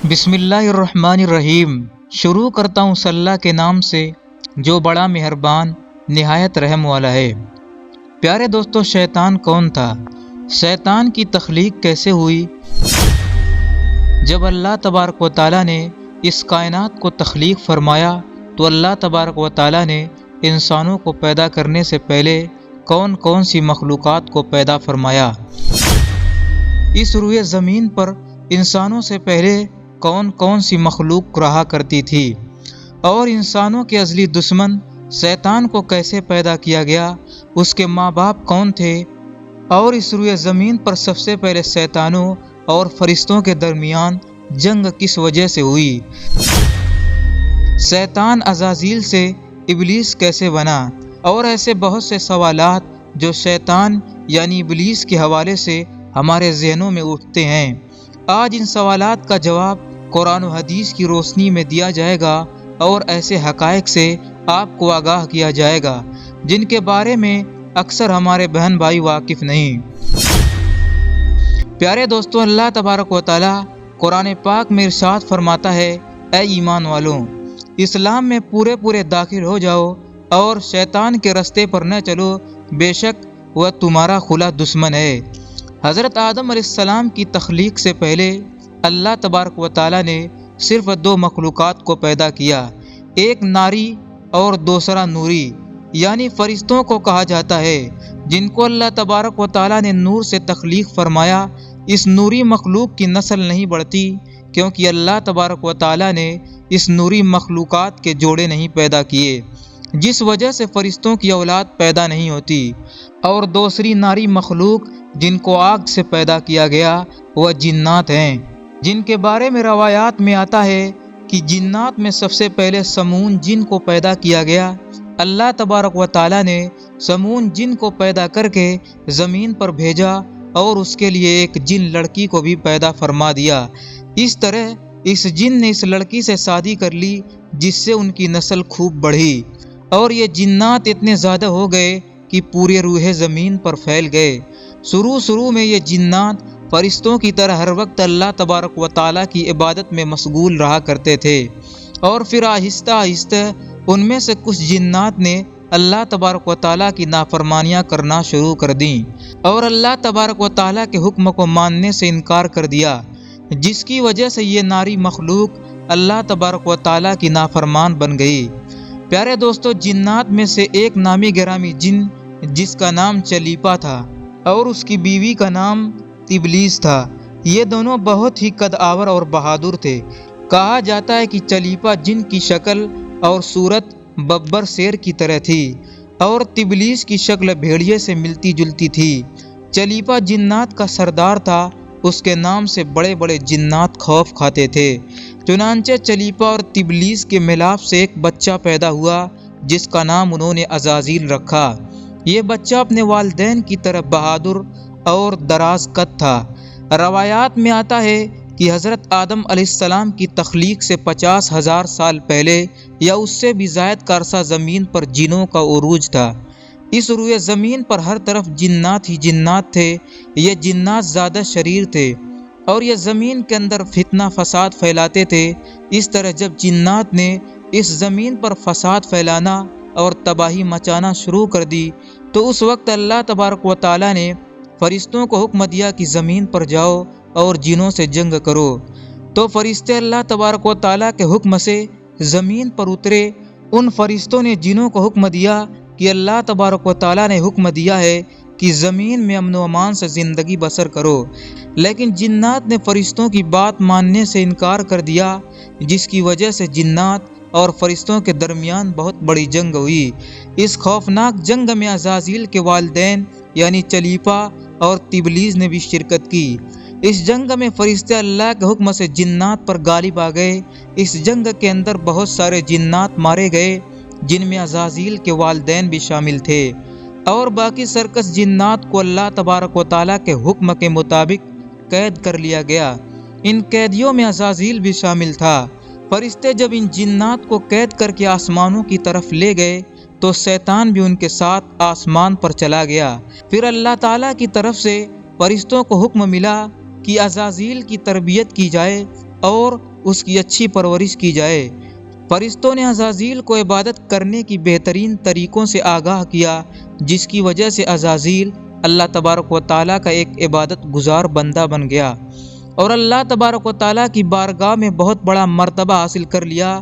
بسم اللہ الرحمن الرحیم۔ شروع کرتا ہوں صلی اللہ کے نام سے جو بڑا مہربان نہایت رحم والا ہے۔ پیارے دوستو، شیطان کون تھا؟ شیطان کی تخلیق کیسے ہوئی؟ جب اللہ تبارک و تعالیٰ نے اس کائنات کو تخلیق فرمایا تو اللہ تبارک و تعالیٰ نے انسانوں کو پیدا کرنے سے پہلے کون کون سی مخلوقات کو پیدا فرمایا؟ اس روئے زمین پر انسانوں سے پہلے کون کون سی مخلوق رہا کرتی تھی، اور انسانوں کے ازلی دشمن شیطان کو کیسے پیدا کیا گیا، اس کے ماں باپ کون تھے، اور اس روئے زمین پر سب سے پہلے شیطانوں اور فرشتوں کے درمیان جنگ کس وجہ سے ہوئی، شیطان عزازیل سے ابلیس کیسے بنا، اور ایسے بہت سے سوالات جو شیطان یعنی ابلیس کے حوالے سے ہمارے ذہنوں میں اٹھتے ہیں۔ آج ان سوالات کا جواب قرآن و حدیث کی روشنی میں دیا جائے گا، اور ایسے حقائق سے آپ کو آگاہ کیا جائے گا جن کے بارے میں اکثر ہمارے بہن بھائی واقف نہیں۔ پیارے دوستو، اللہ تبارک و تعالیٰ قرآن پاک میں ارشاد فرماتا ہے، اے ایمان والوں، اسلام میں پورے داخل ہو جاؤ اور شیطان کے رستے پر نہ چلو، بے شک وہ تمہارا کھلا دشمن ہے۔ حضرت آدم علیہ السلام کی تخلیق سے پہلے اللہ تبارک و تعالیٰ نے صرف دو مخلوقات کو پیدا کیا، ایک ناری اور دوسرا نوری، یعنی فرشتوں کو کہا جاتا ہے، جن کو اللہ تبارک و تعالیٰ نے نور سے تخلیق فرمایا۔ اس نوری مخلوق کی نسل نہیں بڑھتی، کیونکہ اللہ تبارک و تعالیٰ نے اس نوری مخلوقات کے جوڑے نہیں پیدا کیے، جس وجہ سے فرشتوں کی اولاد پیدا نہیں ہوتی۔ اور دوسری ناری مخلوق جن کو آگ سے پیدا کیا گیا وہ جنات ہیں، جن کے بارے میں روایات میں آتا ہے کہ جنات میں سب سے پہلے سمون جن کو پیدا کیا گیا۔ اللہ تبارک و تعالیٰ نے سمون جن کو پیدا کر کے زمین پر بھیجا، اور اس کے لیے ایک جن لڑکی کو بھی پیدا فرما دیا۔ اس طرح اس جن نے اس لڑکی سے شادی کر لی، جس سے ان کی نسل خوب بڑھی، اور یہ جنات اتنے زیادہ ہو گئے کہ پورے روئے زمین پر پھیل گئے۔ شروع میں یہ جنات فرشتوں کی طرح ہر وقت اللہ تبارک و تعالیٰ کی عبادت میں مشغول رہا کرتے تھے، اور پھر آہستہ آہستہ ان میں سے کچھ جنات نے اللہ تبارک و تعالیٰ کی نافرمانیاں کرنا شروع کر دیں، اور اللہ تبارک و تعالیٰ کے حکم کو ماننے سے انکار کر دیا، جس کی وجہ سے یہ ناری مخلوق اللہ تبارک و تعالیٰ کی نافرمان بن گئی۔ پیارے دوستو، جنات میں سے ایک نامی گرامی جن جس کا نام چلیپا تھا، اور اس کی بیوی کا نام ابلیس تھا، یہ دونوں بہت ہی قد آور اور بہادر تھے۔ کہا جاتا ہے کہ چلیپا جن کی شکل اور صورت ببر شیر کی طرح تھی، اور ابلیس کی شکل بھیڑیے سے ملتی جلتی تھی۔ چلیپا جنات کا سردار تھا، اس کے نام سے بڑے بڑے جنات خوف کھاتے تھے۔ چنانچہ چلیپا اور ابلیس کے ملاپ سے ایک بچہ پیدا ہوا، جس کا نام انہوں نے عزازیل رکھا۔ یہ بچہ اپنے والدین کی طرح بہادر اور دراز قد تھا۔ روایات میں آتا ہے کہ حضرت آدم علیہ السلام کی تخلیق سے 50,000 سال پہلے یا اس سے بھی زائد کا عرصہ زمین پر جنوں کا عروج تھا۔ اس روئے زمین پر ہر طرف جنات ہی جنات تھے۔ یہ جنات زیادہ شریر تھے، اور یہ زمین کے اندر فتنہ فساد پھیلاتے تھے۔ اس طرح جب جنات نے اس زمین پر فساد پھیلانا اور تباہی مچانا شروع کر دی، تو اس وقت اللہ تبارک و تعالیٰ نے فرشتوں کو حکم دیا کہ زمین پر جاؤ اور جنوں سے جنگ کرو۔ تو فرشتے اللہ تبارک و تعالیٰ کے حکم سے زمین پر اترے۔ ان فرشتوں نے جنوں کو حکم دیا کہ اللہ تبارک و تعالیٰ نے حکم دیا ہے کہ زمین میں امن و امان سے زندگی بسر کرو، لیکن جنات نے فرشتوں کی بات ماننے سے انکار کر دیا، جس کی وجہ سے جنات اور فرشتوں کے درمیان بہت بڑی جنگ ہوئی۔ اس خوفناک جنگ میں عزازیل کے والدین یعنی چلیپا اور ابلیس نے بھی شرکت کی۔ اس جنگ میں فرشتے اللہ کے حکم سے جنات پر غالب آ گئے۔ اس جنگ کے اندر بہت سارے جنات مارے گئے، جن میں عزازیل کے والدین بھی شامل تھے، اور باقی سرکس جنات کو اللہ تبارک و تعالیٰ کے حکم کے مطابق قید کر لیا گیا۔ ان قیدیوں میں عزازیل بھی شامل تھا۔ فرشتے جب ان جنات کو قید کر کے آسمانوں کی طرف لے گئے تو شیطان بھی ان کے ساتھ آسمان پر چلا گیا۔ پھر اللہ تعالیٰ کی طرف سے فرشتوں کو حکم ملا کہ عزازیل کی تربیت کی جائے اور اس کی اچھی پرورش کی جائے۔ فرشتوں نے عزازیل کو عبادت کرنے کی بہترین طریقوں سے آگاہ کیا، جس کی وجہ سے عزازیل اللہ تبارک و تعالیٰ کا ایک عبادت گزار بندہ بن گیا اور اللہ تبارک و تعالیٰ کی بارگاہ میں بہت بڑا مرتبہ حاصل کر لیا۔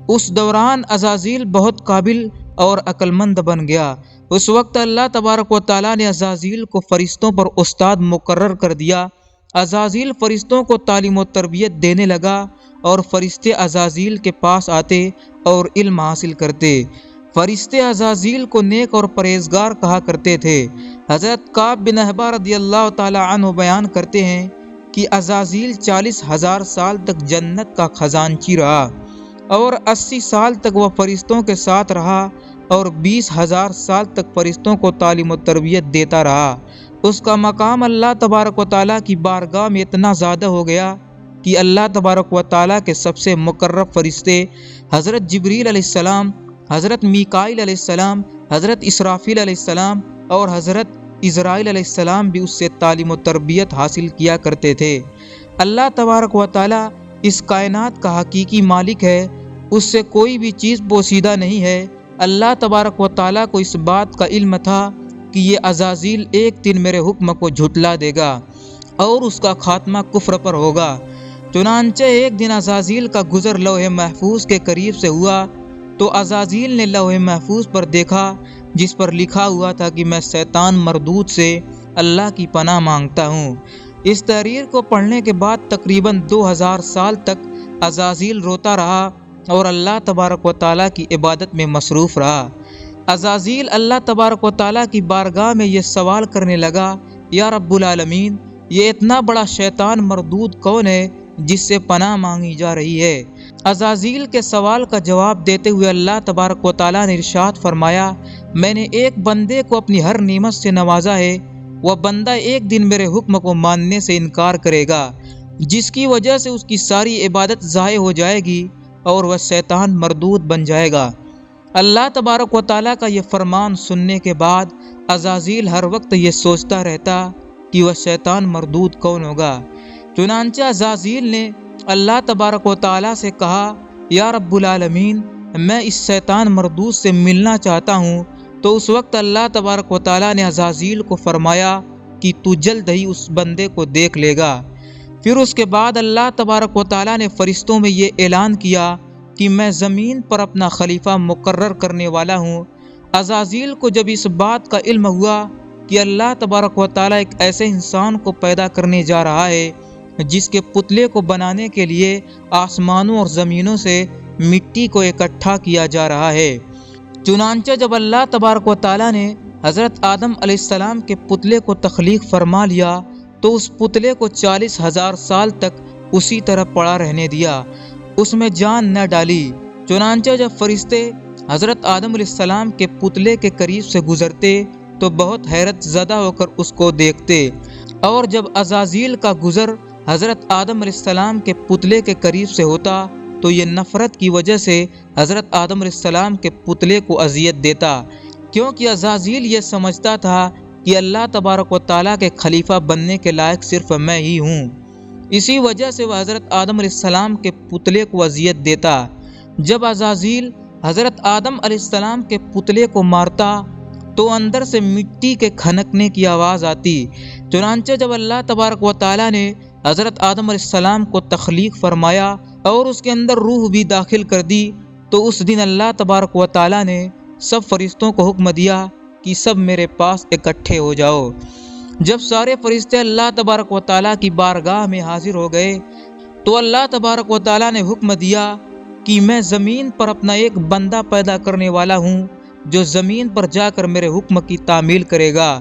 اس دوران عزازیل بہت قابل اور عقل مند بن گیا۔ اس وقت اللہ تبارک و تعالیٰ نے عزازیل کو فرشتوں پر استاد مقرر کر دیا۔ عزازیل فرشتوں کو تعلیم و تربیت دینے لگا اور فرشتے عزازیل کے پاس آتے اور علم حاصل کرتے۔ فرشتے عزازیل کو نیک اور پرہیزگار کہا کرتے تھے۔ حضرت کعب بن احبار رضی اللہ تعالی عنہ بیان کرتے ہیں کہ عزازیل 40,000 سال تک جنت کا خزانچی رہا اور 80 سال تک وہ فرشتوں کے ساتھ رہا اور 20,000 سال تک فرشتوں کو تعلیم و تربیت دیتا رہا۔ اس کا مقام اللہ تبارک و تعالیٰ کی بارگاہ میں اتنا زیادہ ہو گیا کہ اللہ تبارک و تعالیٰ کے سب سے مقرب فرشتے حضرت جبریل علیہ السلام، حضرت میکائیل علیہ السلام، حضرت اسرافیل علیہ السلام اور حضرت اسرائیل علیہ السلام بھی اس سے تعلیم و تربیت حاصل کیا کرتے تھے۔ اللہ تبارک و تعالیٰ اس کائنات کا حقیقی مالک ہے، اس سے کوئی بھی چیز پوشیدہ نہیں ہے۔ اللہ تبارک و تعالیٰ کو اس بات کا علم تھا کہ یہ عزازیل ایک دن میرے حکم کو جھٹلا دے گا اور اس کا خاتمہ کفر پر ہوگا۔ چنانچہ ایک دن عزازیل کا گزر لوح محفوظ کے قریب سے ہوا تو عزازیل نے لوح محفوظ پر دیکھا جس پر لکھا ہوا تھا کہ میں شیطان مردود سے اللہ کی پناہ مانگتا ہوں۔ اس تحریر کو پڑھنے کے بعد تقریباً 2000 سال تک عزازیل روتا رہا اور اللہ تبارک و تعالیٰ کی عبادت میں مصروف رہا۔ عزازیل اللہ تبارک و تعالیٰ کی بارگاہ میں یہ سوال کرنے لگا، یا رب العالمین، یہ اتنا بڑا شیطان مردود کون ہے جس سے پناہ مانگی جا رہی ہے؟ عزازیل کے سوال کا جواب دیتے ہوئے اللہ تبارک و تعالیٰ نے ارشاد فرمایا، میں نے ایک بندے کو اپنی ہر نعمت سے نوازا ہے، وہ بندہ ایک دن میرے حکم کو ماننے سے انکار کرے گا، جس کی وجہ سے اس کی ساری عبادت ضائع ہو جائے گی اور وہ شیطان مردود بن جائے گا۔ اللہ تبارک و تعالیٰ کا یہ فرمان سننے کے بعد عزازیل ہر وقت یہ سوچتا رہتا کہ وہ شیطان مردود کون ہوگا۔ چنانچہ عزازیل نے اللہ تبارک و تعالیٰ سے کہا، یا رب العالمین، میں اس شیطان مردود سے ملنا چاہتا ہوں۔ تو اس وقت اللہ تبارک و تعالیٰ نے عزازیل کو فرمایا کہ تو جلد ہی اس بندے کو دیکھ لے گا۔ پھر اس کے بعد اللہ تبارک و تعالیٰ نے فرشتوں میں یہ اعلان کیا کہ میں زمین پر اپنا خلیفہ مقرر کرنے والا ہوں۔ عزازیل کو جب اس بات کا علم ہوا کہ اللہ تبارک و تعالیٰ ایک ایسے انسان کو پیدا کرنے جا رہا ہے جس کے پتلے کو بنانے کے لیے آسمانوں اور زمینوں سے مٹی کو اکٹھا کیا جا رہا ہے، چنانچہ جب اللہ تبارک و تعالیٰ نے حضرت آدم علیہ السلام کے پتلے کو تخلیق فرما لیا تو اس پتلے کو 40,000 سال تک اسی طرح پڑا رہنے دیا، اس میں جان نہ ڈالی۔ چنانچہ جب فرشتے حضرت آدم علیہ السلام کے پتلے کے قریب سے گزرتے تو بہت حیرت زدہ ہو کر اس کو دیکھتے، اور جب عزازیل کا گزر حضرت آدم علیہ السلام کے پتلے کے قریب سے ہوتا تو یہ نفرت کی وجہ سے حضرت آدم علیہ السلام کے پتلے کو اذیت دیتا، کیونکہ عزازیل یہ سمجھتا تھا کہ اللہ تبارک و تعالیٰ کے خلیفہ بننے کے لائق صرف میں ہی ہوں۔ اسی وجہ سے وہ حضرت آدم علیہ السلام کے پتلے کو اذیت دیتا۔ جب عزازیل حضرت آدم علیہ السلام کے پتلے کو مارتا تو اندر سے مٹی کے کھنکنے کی آواز آتی۔ چنانچہ جب اللہ تبارک و تعالیٰ نے حضرت آدم علیہ السلام کو تخلیق فرمایا اور اس کے اندر روح بھی داخل کر دی تو اس دن اللہ تبارک و تعالیٰ نے سب فرشتوں کو حکم دیا کہ سب میرے پاس اکٹھے ہو جاؤ۔ جب سارے فرشتے اللہ تبارک و تعالیٰ کی بارگاہ میں حاضر ہو گئے تو اللہ تبارک و تعالیٰ نے حکم دیا کہ میں زمین پر اپنا ایک بندہ پیدا کرنے والا ہوں جو زمین پر جا کر میرے حکم کی تعمیل کرے گا۔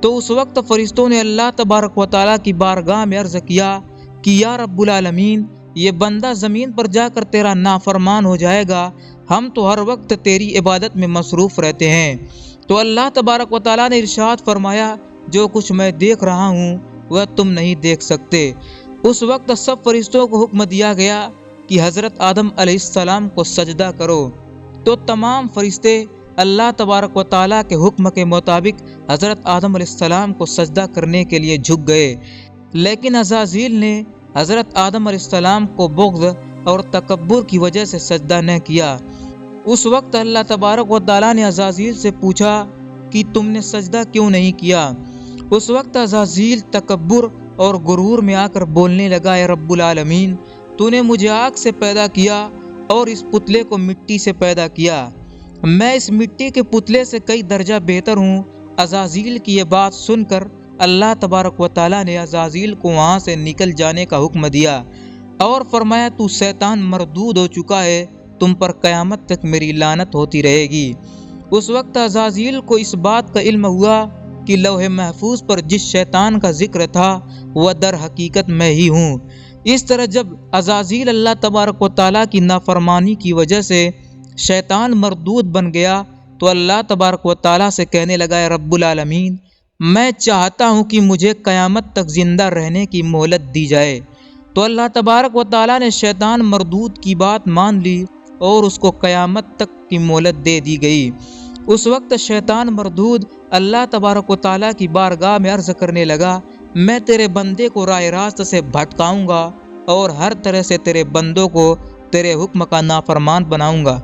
تو اس وقت فرشتوں نے اللہ تبارک و تعالیٰ کی بارگاہ میں عرض کیا کہ یا رب العالمین، یہ بندہ زمین پر جا کر تیرا نافرمان ہو جائے گا، ہم تو ہر وقت تیری عبادت میں مصروف رہتے ہیں۔ تو اللہ تبارک و تعالیٰ نے ارشاد فرمایا، جو کچھ میں دیکھ رہا ہوں وہ تم نہیں دیکھ سکتے۔ اس وقت سب فرشتوں کو حکم دیا گیا کہ حضرت آدم علیہ السلام کو سجدہ کرو، تو تمام فرشتے اللہ تبارک و تعالیٰ کے حکم کے مطابق حضرت آدم علیہ السلام کو سجدہ کرنے کے لیے جھک گئے، لیکن عزازیل نے حضرت آدم علیہ السلام کو بغض اور تکبر کی وجہ سے سجدہ نہ کیا۔ اس وقت اللہ تبارک و تعالیٰ نے عزازیل سے پوچھا کہ تم نے سجدہ کیوں نہیں کیا؟ اس وقت عزازیل تکبر اور غرور میں آ کر بولنے لگا، اے رب العالمین، تو نے مجھے آگ سے پیدا کیا اور اس پتلے کو مٹی سے پیدا کیا، میں اس مٹی کے پتلے سے کئی درجہ بہتر ہوں۔ عزازیل کی یہ بات سن کر اللہ تبارک و تعالیٰ نے عزازیل کو وہاں سے نکل جانے کا حکم دیا اور فرمایا، تو شیطان مردود ہو چکا ہے، تم پر قیامت تک میری لعنت ہوتی رہے گی۔ اس وقت عزازیل کو اس بات کا علم ہوا کہ لوح محفوظ پر جس شیطان کا ذکر تھا وہ در حقیقت میں ہی ہوں۔ اس طرح جب عزازیل اللہ تبارک و تعالیٰ کی نافرمانی کی وجہ سے شیطان مردود بن گیا تو اللہ تبارک و تعالیٰ سے کہنے لگا، اے رب العالمین، میں چاہتا ہوں کہ مجھے قیامت تک زندہ رہنے کی مہلت دی جائے۔ تو اللہ تبارک و تعالیٰ نے شیطان مردود کی بات مان لی اور اس کو قیامت تک کی مہلت دے دی گئی۔ اس وقت شیطان مردود اللہ تبارک و تعالیٰ کی بارگاہ میں عرض کرنے لگا، میں تیرے بندے کو راہ راست سے بھٹکاؤں گا اور ہر طرح سے تیرے بندوں کو تیرے حکم کا نافرمان بناؤں گا،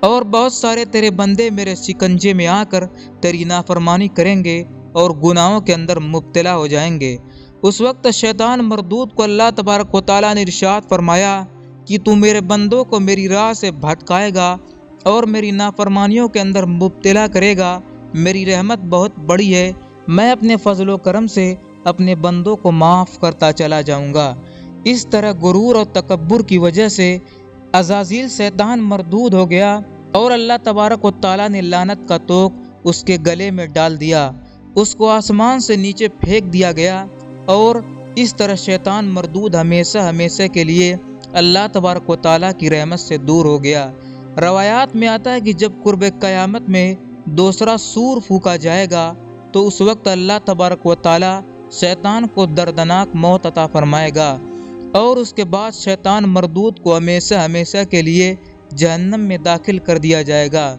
اور بہت سارے تیرے بندے میرے شکنجے میں آ کر تیری نافرمانی کریں گے اور گناہوں کے اندر مبتلا ہو جائیں گے۔ اس وقت شیطان مردود کو اللہ تبارک و تعالیٰ نے ارشاد فرمایا کہ تو میرے بندوں کو میری راہ سے بھٹکائے گا اور میری نافرمانیوں کے اندر مبتلا کرے گا، میری رحمت بہت بڑی ہے، میں اپنے فضل و کرم سے اپنے بندوں کو معاف کرتا چلا جاؤں گا۔ اس طرح غرور اور تکبر کی وجہ سے عزازیل شیطان مردود ہو گیا اور اللہ تبارک و تعالیٰ نے لعنت کا توق اس کے گلے میں ڈال دیا، اس کو آسمان سے نیچے پھینک دیا گیا، اور اس طرح شیطان مردود ہمیشہ ہمیشہ کے لیے اللہ تبارک و تعالیٰ کی رحمت سے دور ہو گیا۔ روایات میں آتا ہے کہ جب قرب قیامت میں دوسرا سور پھونکا جائے گا تو اس وقت اللہ تبارک و تعالیٰ شیطان کو دردناک موت عطا فرمائے گا، اور اس کے بعد شیطان مردود کو ہمیشہ ہمیشہ کے لیے جہنم میں داخل کر دیا جائے گا۔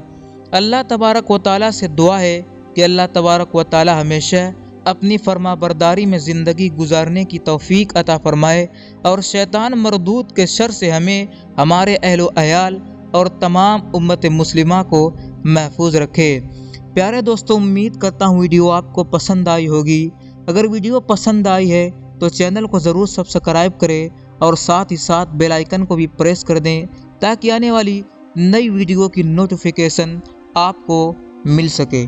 اللہ تبارک و تعالیٰ سے دعا ہے کہ اللہ تبارک و تعالیٰ ہمیشہ اپنی فرما برداری میں زندگی گزارنے کی توفیق عطا فرمائے اور شیطان مردود کے شر سے ہمیں، ہمارے اہل و عیال اور تمام امت مسلمہ کو محفوظ رکھے۔ پیارے دوستوں، امید کرتا ہوں ویڈیو آپ کو پسند آئی ہوگی۔ اگر ویڈیو پسند آئی ہے تو چینل کو ضرور سبسکرائب کریں اور ساتھ ہی ساتھ بیل آئیکن کو بھی پریس کر دیں تاکہ آنے والی نئی ویڈیو کی نوٹیفیکیشن آپ کو مل سکے۔